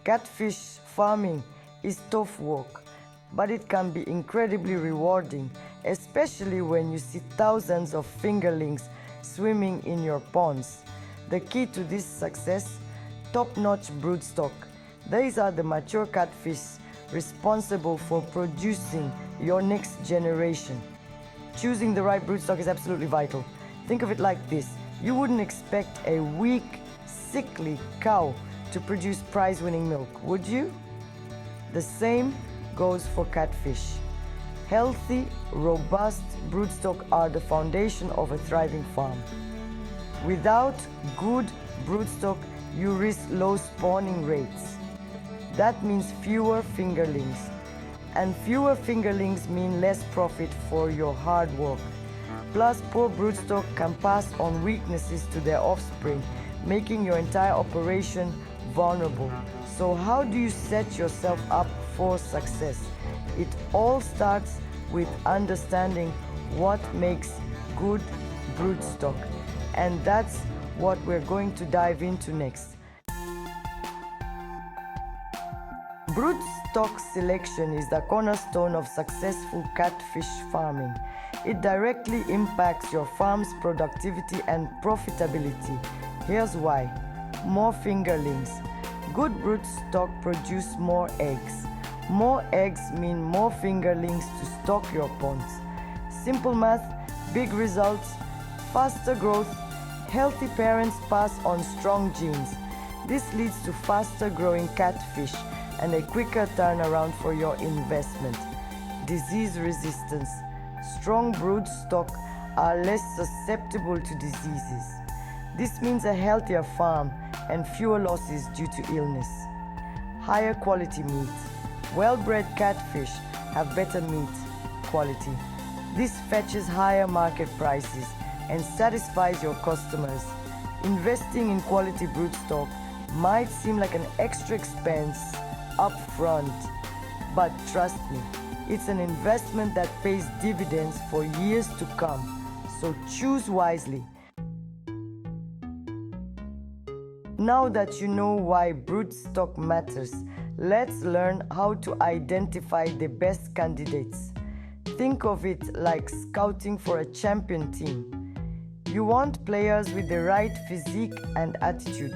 Catfish farming is tough work, but it can be incredibly rewarding, especially when you see thousands of fingerlings swimming in your ponds. The key to this success: top-notch broodstock. These are the mature catfish responsible for producing your next generation. Choosing the right broodstock is absolutely vital. Think of it like this: you wouldn't expect a weak, sickly cow to produce prize-winning milk, would you? The same goes for catfish. Healthy, robust broodstock are the foundation of a thriving farm. Without good broodstock, you risk low spawning rates. That means fewer fingerlings. And fewer fingerlings mean less profit for your hard work. Plus, poor broodstock can pass on weaknesses to their offspring, making your entire operation vulnerable. So how do you set yourself up for success? It all starts with understanding what makes good broodstock. And that's what we're going to dive into next. Broodstock selection is the cornerstone of successful catfish farming. It directly impacts your farm's productivity and profitability. Here's why. More fingerlings. Good broodstock produce more eggs. More eggs mean more fingerlings to stock your ponds. Simple math, big results, faster growth. Healthy parents pass on strong genes. This leads to faster growing catfish and a quicker turnaround for your investment. Disease resistance. Strong broodstock are less susceptible to diseases. This means a healthier farm and fewer losses due to illness. Higher quality meat. Well-bred catfish have better meat quality. This fetches higher market prices and satisfies your customers. Investing in quality broodstock might seem like an extra expense up front, but trust me, it's an investment that pays dividends for years to come. So choose wisely. Now that you know why broodstock matters, let's learn how to identify the best candidates. Think of it like scouting for a champion team. You want players with the right physique and attitude.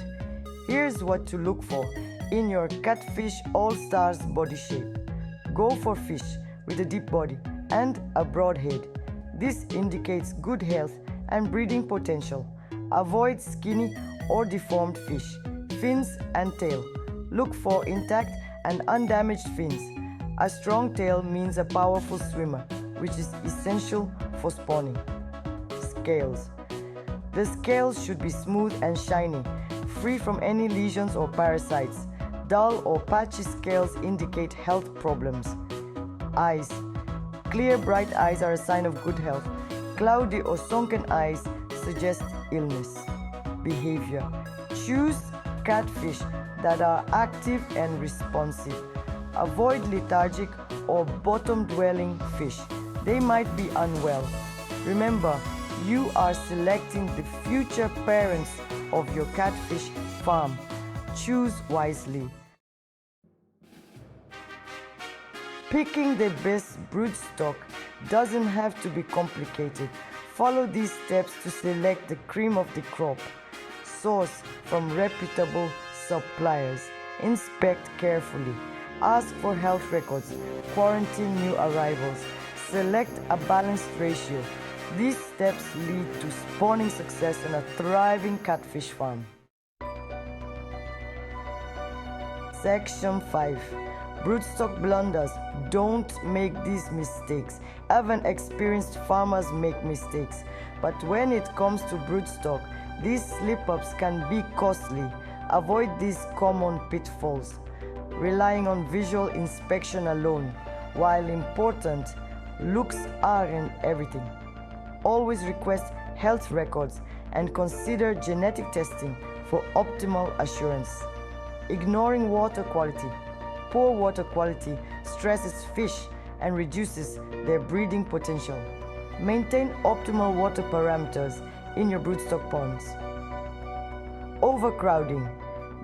Here's what to look for in your catfish all-stars body shape. Go for fish with a deep body and a broad head. This indicates good health and breeding potential. Avoid skinny or deformed fish. Fins and tail. Look for intact and undamaged fins. A strong tail means a powerful swimmer, which is essential for spawning. Scales. The scales should be smooth and shiny, free from any lesions or parasites. Dull or patchy scales indicate health problems. Eyes. Clear, bright eyes are a sign of good health. Cloudy or sunken eyes suggest illness. Behavior. Choose catfish that are active and responsive. Avoid lethargic or bottom-dwelling fish. They might be unwell. Remember, you are selecting the future parents of your catfish farm. Choose wisely. Picking the best broodstock doesn't have to be complicated. Follow these steps to select the cream of the crop. Source from reputable suppliers. Inspect carefully. Ask for health records. Quarantine new arrivals. Select a balanced ratio. These steps lead to spawning success and a thriving catfish farm. Section 5. Broodstock blunders. Don't make these mistakes. Even experienced farmers make mistakes. But when it comes to broodstock, these slip-ups can be costly. Avoid these common pitfalls. Relying on visual inspection alone, while important, looks aren't everything. Always request health records and consider genetic testing for optimal assurance. Ignoring water quality. Poor water quality stresses fish and reduces their breeding potential. Maintain optimal water parameters in your broodstock ponds. Overcrowding.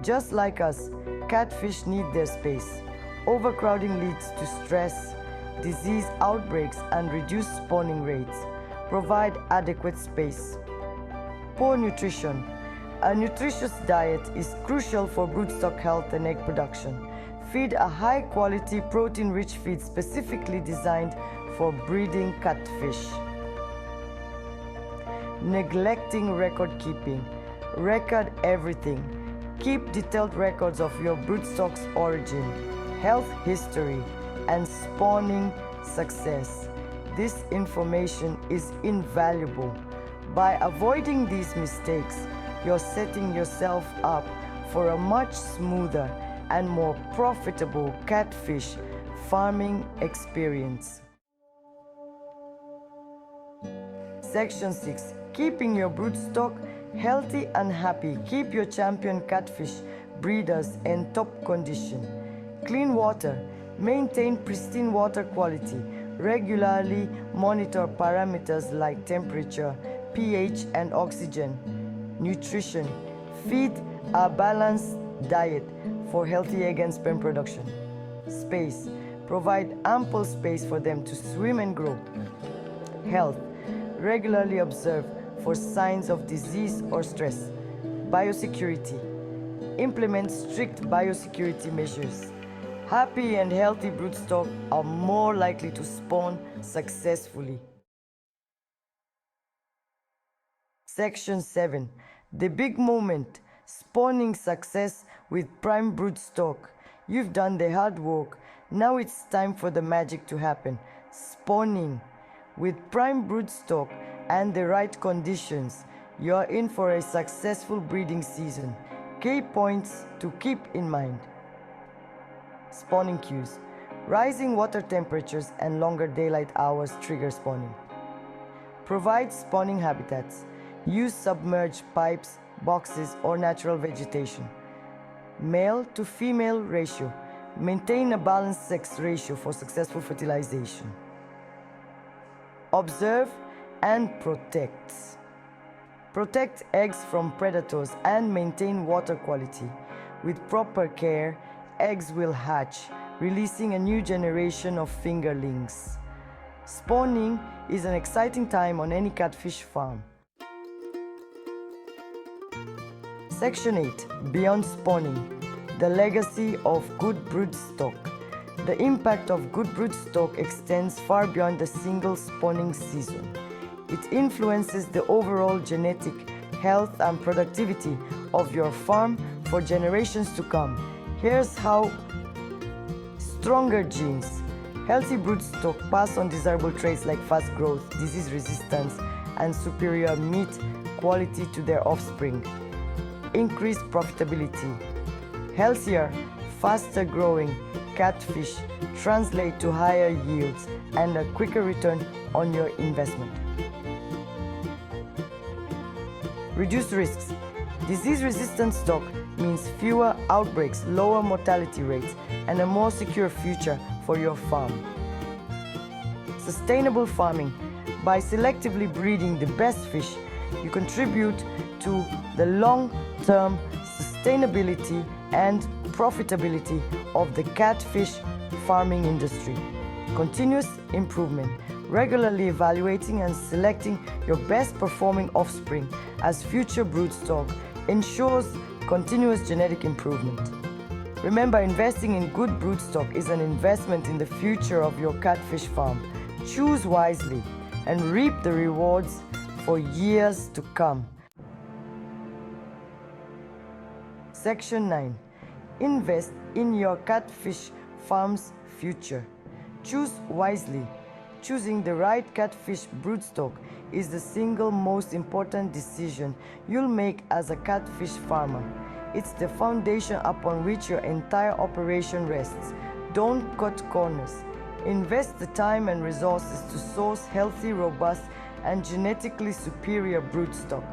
Just like us, catfish need their space. Overcrowding leads to stress, disease outbreaks, and reduced spawning rates. Provide adequate space. Poor nutrition. A nutritious diet is crucial for broodstock health and egg production. Feed a high-quality, protein-rich feed specifically designed for breeding catfish. Neglecting record keeping. Record everything. Keep detailed records of your broodstock's origin, health history, and spawning success. This information is invaluable. By avoiding these mistakes, you're setting yourself up for a much smoother and more profitable catfish farming experience. Section 6. Keeping your broodstock healthy and happy. Keep your champion catfish breeders in top condition. Clean water. Maintain pristine water quality. Regularly monitor parameters like temperature, pH, and oxygen. Nutrition. Feed a balanced diet for healthy egg and sperm production. Space. Provide ample space for them to swim and grow. Health. Regularly observe for signs of disease or stress. Biosecurity. Implement strict biosecurity measures. Happy and healthy broodstock are more likely to spawn successfully. Section 7. The big moment. Spawning success with prime broodstock. You've done the hard work. Now it's time for the magic to happen. Spawning. With prime broodstock and the right conditions, you're in for a successful breeding season. Key points to keep in mind. Spawning cues. Rising water temperatures and longer daylight hours trigger spawning. Provide spawning habitats. Use submerged pipes, boxes, or natural vegetation. Male to female ratio. Maintain a balanced sex ratio for successful fertilization. Observe and protect. Protect eggs from predators and maintain water quality. With proper care, eggs will hatch, releasing a new generation of fingerlings. Spawning is an exciting time on any catfish farm. Section 8. Beyond spawning. The legacy of good broodstock. The impact of good broodstock extends far beyond the single spawning season. It influences the overall genetic health and productivity of your farm for generations to come. Here's how. Stronger genes. Healthy broodstock pass on desirable traits like fast growth, disease resistance, and superior meat quality to their offspring. Increased profitability. Healthier, faster growing catfish translate to higher yields and a quicker return on your investment. Reduce risks. Disease-resistant stock means fewer outbreaks, lower mortality rates, and a more secure future for your farm. Sustainable farming. By selectively breeding the best fish, you contribute to the long-term sustainability and profitability of the catfish farming industry. Continuous improvement. Regularly evaluating and selecting your best performing offspring as future broodstock ensures continuous genetic improvement. Remember, investing in good broodstock is an investment in the future of your catfish farm. Choose wisely and reap the rewards for years to come. Section 9. Invest in your catfish farm's future. Choose wisely. Choosing the right catfish broodstock is the single most important decision you'll make as a catfish farmer. It's the foundation upon which your entire operation rests. Don't cut corners. Invest the time and resources to source healthy, robust, and genetically superior broodstock.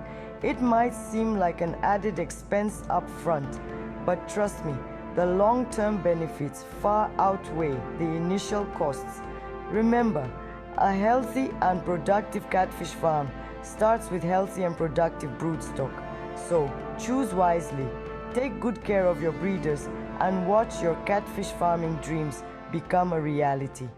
It might seem like an added expense up front, but trust me, the long-term benefits far outweigh the initial costs. Remember, a healthy and productive catfish farm starts with healthy and productive broodstock. So choose wisely, Take good care of your breeders and watch your catfish farming dreams become a reality.